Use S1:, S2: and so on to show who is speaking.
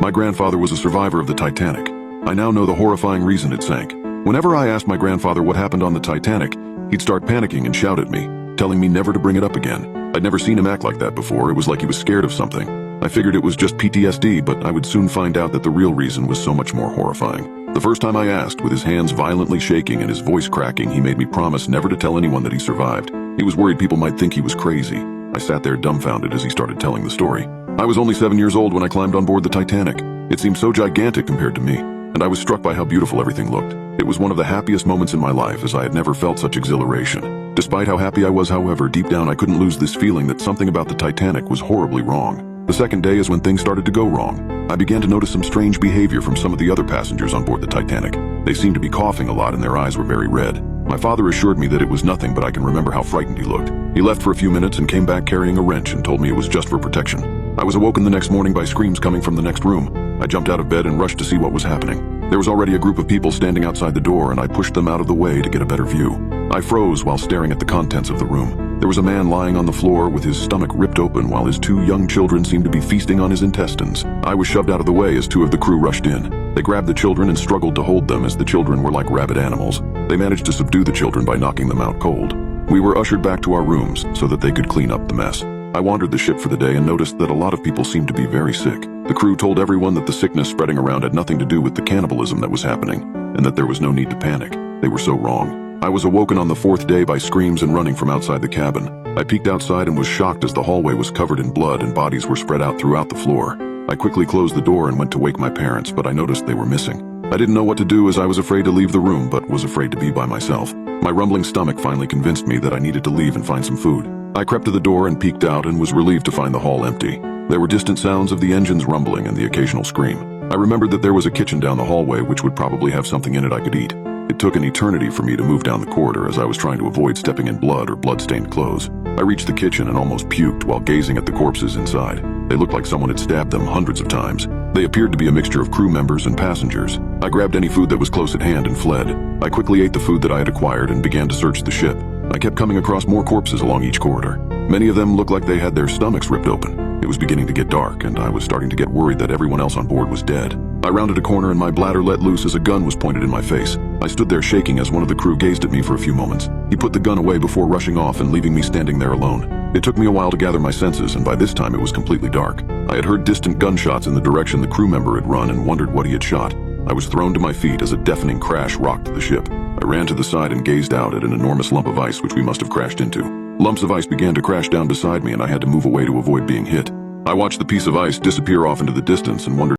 S1: My grandfather was a survivor of the Titanic. I now know the horrifying reason it sank. Whenever I asked my grandfather what happened on the Titanic, he'd start panicking and shout at me, telling me never to bring it up again. I'd never seen him act like that before. It was like he was scared of something. I figured it was just PTSD, but I would soon find out that the real reason was so much more horrifying. The first time I asked, with his hands violently shaking and his voice cracking, he made me promise never to tell anyone that he survived. He was worried people might think he was crazy. I sat there dumbfounded as he started telling the story. I was only 7 years old when I climbed on board the Titanic. It seemed so gigantic compared to me, and I was struck by how beautiful everything looked. It was one of the happiest moments in my life, as I had never felt such exhilaration. Despite how happy I was, however, deep down I couldn't lose this feeling that something about the Titanic was horribly wrong. The second day is when things started to go wrong. I began to notice some strange behavior from some of the other passengers on board the Titanic. They seemed to be coughing a lot and their eyes were very red. My father assured me that it was nothing, but I can remember how frightened he looked. He left for a few minutes and came back carrying a wrench and told me it was just for protection. I was awoken the next morning by screams coming from the next room. I jumped out of bed and rushed to see what was happening. There was already a group of people standing outside the door, and I pushed them out of the way to get a better view. I froze while staring at the contents of the room. There was a man lying on the floor with his stomach ripped open while his 2 young children seemed to be feasting on his intestines. I was shoved out of the way as 2 of the crew rushed in. They grabbed the children and struggled to hold them, as the children were like rabid animals. They managed to subdue the children by knocking them out cold. We were ushered back to our rooms so that they could clean up the mess. I wandered the ship for the day and noticed that a lot of people seemed to be very sick. The crew told everyone that the sickness spreading around had nothing to do with the cannibalism that was happening, and that there was no need to panic. They were so wrong. I was awoken on the 4th day by screams and running from outside the cabin. I peeked outside and was shocked as the hallway was covered in blood and bodies were spread out throughout the floor. I quickly closed the door and went to wake my parents, but I noticed they were missing. I didn't know what to do, as I was afraid to leave the room, but was afraid to be by myself. My rumbling stomach finally convinced me that I needed to leave and find some food. I crept to the door and peeked out and was relieved to find the hall empty. There were distant sounds of the engines rumbling and the occasional scream. I remembered that there was a kitchen down the hallway which would probably have something in it I could eat. It took an eternity for me to move down the corridor, as I was trying to avoid stepping in blood or blood-stained clothes. I reached the kitchen and almost puked while gazing at the corpses inside. They looked like someone had stabbed them hundreds of times. They appeared to be a mixture of crew members and passengers. I grabbed any food that was close at hand and fled. I quickly ate the food that I had acquired and began to search the ship. I kept coming across more corpses along each corridor. Many of them looked like they had their stomachs ripped open. It was beginning to get dark, and I was starting to get worried that everyone else on board was dead. I rounded a corner and my bladder let loose as a gun was pointed in my face. I stood there shaking as one of the crew gazed at me for a few moments. He put the gun away before rushing off and leaving me standing there alone. It took me a while to gather my senses, and by this time it was completely dark. I had heard distant gunshots in the direction the crew member had run and wondered what he had shot. I was thrown to my feet as a deafening crash rocked the ship. I ran to the side and gazed out at an enormous lump of ice which we must have crashed into. Lumps of ice began to crash down beside me, and I had to move away to avoid being hit. I watched the piece of ice disappear off into the distance and wondered